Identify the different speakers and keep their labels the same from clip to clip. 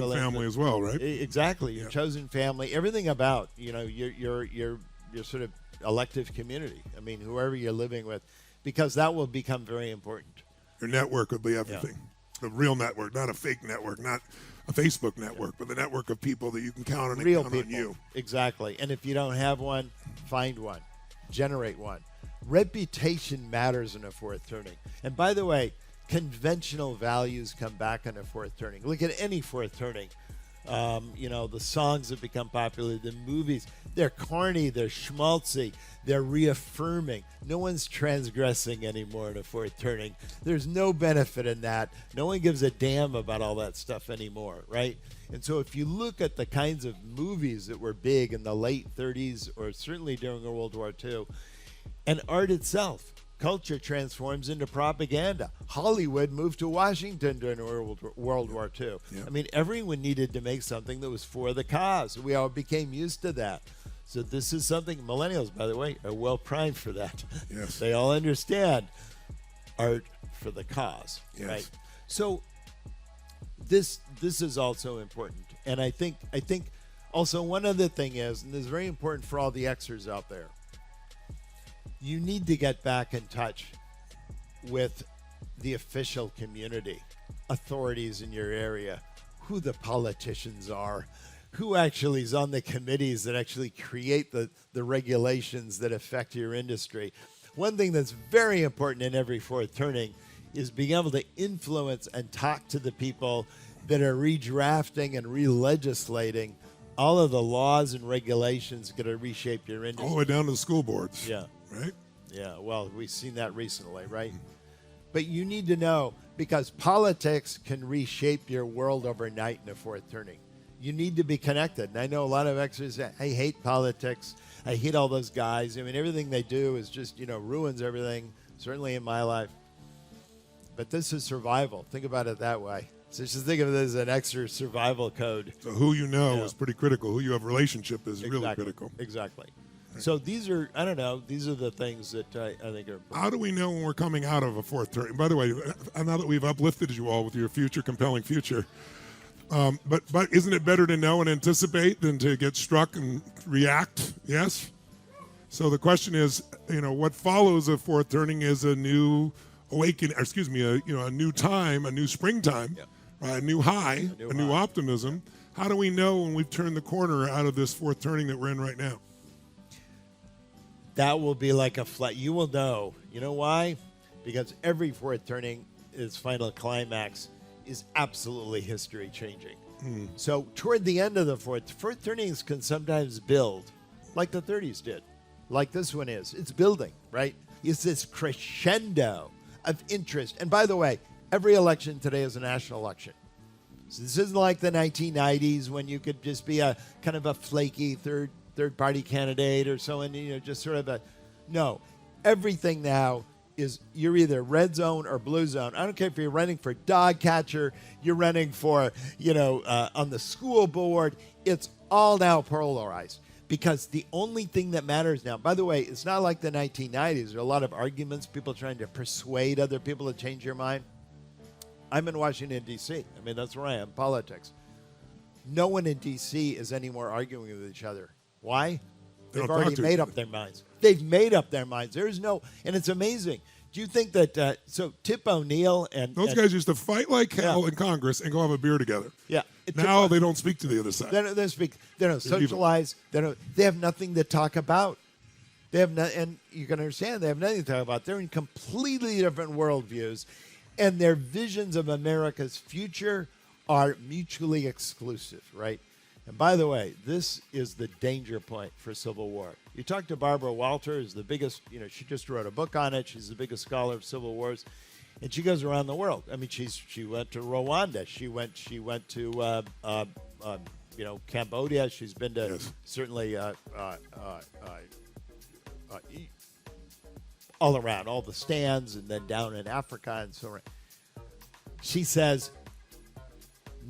Speaker 1: family as well, right?
Speaker 2: Exactly. Your chosen family, everything about, your sort of elective community. I mean, whoever you're living with, because that will become very important.
Speaker 1: Your network will be everything. The real network, not a fake network, not a Facebook network, but the network of people that you can count on and
Speaker 2: Real
Speaker 1: count
Speaker 2: people.
Speaker 1: on you.
Speaker 2: Exactly. And if you don't have one, find one. Generate one. Reputation matters in a fourth turning. And by the way, conventional values come back in a fourth turning. Look at any fourth turning. The songs that become popular, the movies, they're corny, they're schmaltzy, they're reaffirming. No one's transgressing anymore in a fourth turning. There's no benefit in that. No one gives a damn about all that stuff anymore, right? And so if you look at the kinds of movies that were big in the late 30s or certainly during World War II, and art itself, culture transforms into propaganda. Hollywood moved to Washington during World War II.
Speaker 1: Yeah.
Speaker 2: I mean, everyone needed to make something that was for the cause. We all became used to that. So this is something, millennials, by the way, are well primed for that.
Speaker 1: Yes.
Speaker 2: They all understand art for the cause,
Speaker 1: Yes.
Speaker 2: right? So this is also important. And I think also one other thing is, and this is very important for all the Xers out there, you need to get back in touch with the official community, authorities in your area, who the politicians are, who actually is on the committees that actually create the regulations that affect your industry. One thing that's very important in every fourth turning is being able to influence and talk to the people that are redrafting and re-legislating all of the laws and regulations going to reshape your industry.
Speaker 1: All the way down to the school boards.
Speaker 2: Yeah.
Speaker 1: Right?
Speaker 2: Yeah, well, we've seen that recently, right? But you need to know, because politics can reshape your world overnight in a fourth turning. You need to be connected. And I know a lot of Xers say, I hate politics. I hate all those guys. I mean, everything they do is just, ruins everything, certainly in my life. But this is survival. Think about it that way. So just think of it as an extra survival code.
Speaker 1: So who you know is pretty critical. Who you have a relationship is really critical.
Speaker 2: Exactly. So these are, these are the things that I think are important.
Speaker 1: How do we know when we're coming out of a fourth turn? By the way, now that we've uplifted you all with your future, compelling future, but isn't it better to know and anticipate than to get struck and react? Yes? So the question is, what follows a fourth turning is a new awakening, a new time, a new springtime, right? A new high, a new optimism. How do we know when we've turned the corner out of this fourth turning that we're in right now?
Speaker 2: That will be like a flat. You will know. You know why? Because every fourth turning, its final climax, is absolutely history changing. So toward the end of the fourth turnings can sometimes build, like the 30s did, like this one is. It's building, right? It's this crescendo of interest. And by the way, every election today is a national election. So this isn't like the 1990s when you could just be a kind of a flaky third party candidate or so, and just sort of a no. Everything now is you're either red zone or blue zone. I don't care if you're running for dog catcher, you're running for on the school board. It's all now polarized because the only thing that matters now. By the way, it's not like the 1990s. There are a lot of arguments, people trying to persuade other people to change your mind. I'm in Washington, D.C. I mean, that's where I am, politics. No one in D.C. is anymore arguing with each other. Why? They've already made up their minds. They've made up their minds. There's no, and it's amazing. Do you think that, so Tip O'Neill and...
Speaker 1: Those guys used to fight like hell in Congress and go have a beer together.
Speaker 2: Yeah.
Speaker 1: Now they don't speak to the other side.
Speaker 2: They don't speak. They don't socialize. They have nothing to talk about. They have and you can understand they have nothing to talk about. They're in completely different worldviews, and their visions of America's future are mutually exclusive, right? And by the way, this is the danger point for civil war. You talk to Barbara Walter, who's the biggest, she just wrote a book on it. She's the biggest scholar of civil wars. And she goes around the world. I mean, she went to Rwanda. She went to, Cambodia. She's been to certainly all around, all the stands, and then down in Africa and so on. She says,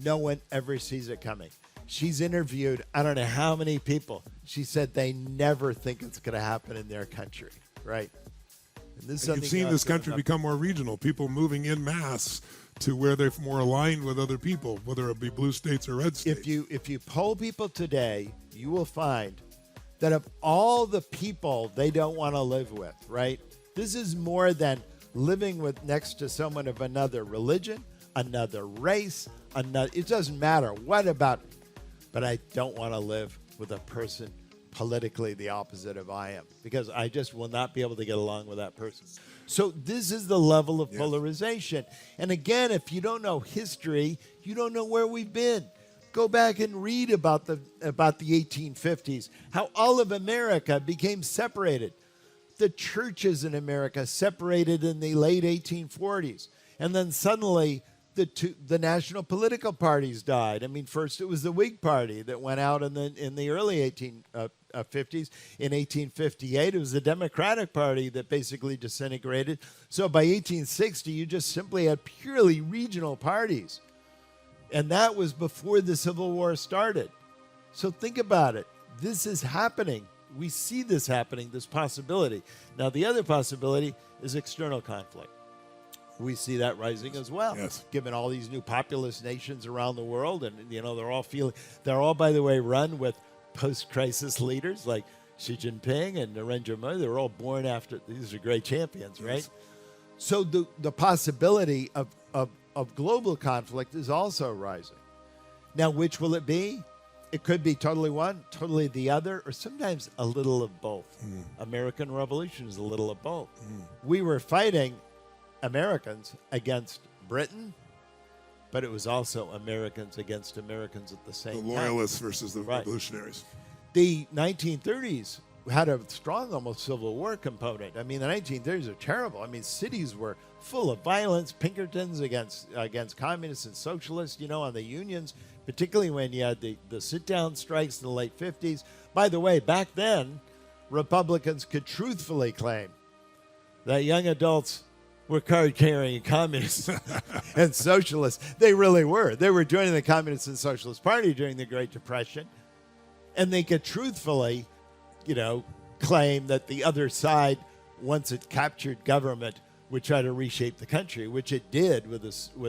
Speaker 2: no one ever sees it coming. She's interviewed, I don't know how many people. She said they never think it's going to happen in their country, right?
Speaker 1: And you've seen this country become more regional. People moving in mass to where they're more aligned with other people, whether it be blue states or red states.
Speaker 2: If you poll people today, you will find that of all the people they don't want to live with, right? This is more than living with next to someone of another religion, another race, another. It doesn't matter what about, but I don't want to live with a person politically the opposite of I am, because I just will not be able to get along with that person. So this is the level of polarization. And again, if you don't know history, you don't know where we've been. Go back and read about the 1850s, how all of America became separated. The churches in America separated in the late 1840s. And then suddenly the national political parties died. I mean, first it was the Whig Party that went out in the early 1850s. In 1858, it was the Democratic Party that basically disintegrated. So by 1860, you just simply had purely regional parties. And that was before the Civil War started. So think about it. This is happening. We see this happening, this possibility. Now, the other possibility is external conflict. We see that rising as well, given all these new populous nations around the world. And, you know, they're all, by the way, run with post-crisis leaders like Xi Jinping and Narendra Modi. They're all born after, these are great champions, right? So the possibility of global conflict is also rising. Now, which will it be? It could be totally one, totally the other, or sometimes a little of both. American Revolution is a little of both. We were fighting Americans against Britain, but it was also Americans against Americans at the same time.
Speaker 1: The loyalists versus the revolutionaries.
Speaker 2: The 1930s had a strong, almost Civil War component. I mean, the 1930s are terrible. I mean, cities were full of violence, Pinkertons against communists and socialists, you know, on the unions, particularly when you had the sit-down strikes in the late 50s. By the way, back then, Republicans could truthfully claim that young adults were card-carrying communists and socialists. They really were. They were joining the Communist and Socialist Party during the Great Depression, and they could truthfully, you know, claim that the other side, once it captured government, would try to reshape the country, which it did with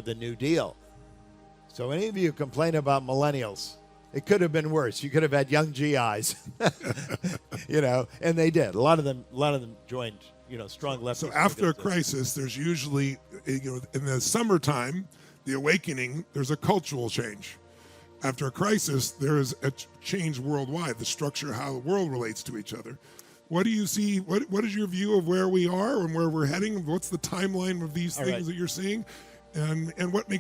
Speaker 2: the New Deal. So any of you complain about millennials, it could have been worse. You could have had young GIs, you know, and they did. A lot of them joined, you know, strong leftists.
Speaker 1: So after a crisis, there's usually, you know, in the summertime, the awakening, there's a cultural change. After a crisis, there is a change worldwide, the structure, how the world relates to each other. What do you see? What is your view of where we are and where we're heading? What's the timeline of these things that you're seeing? And what makes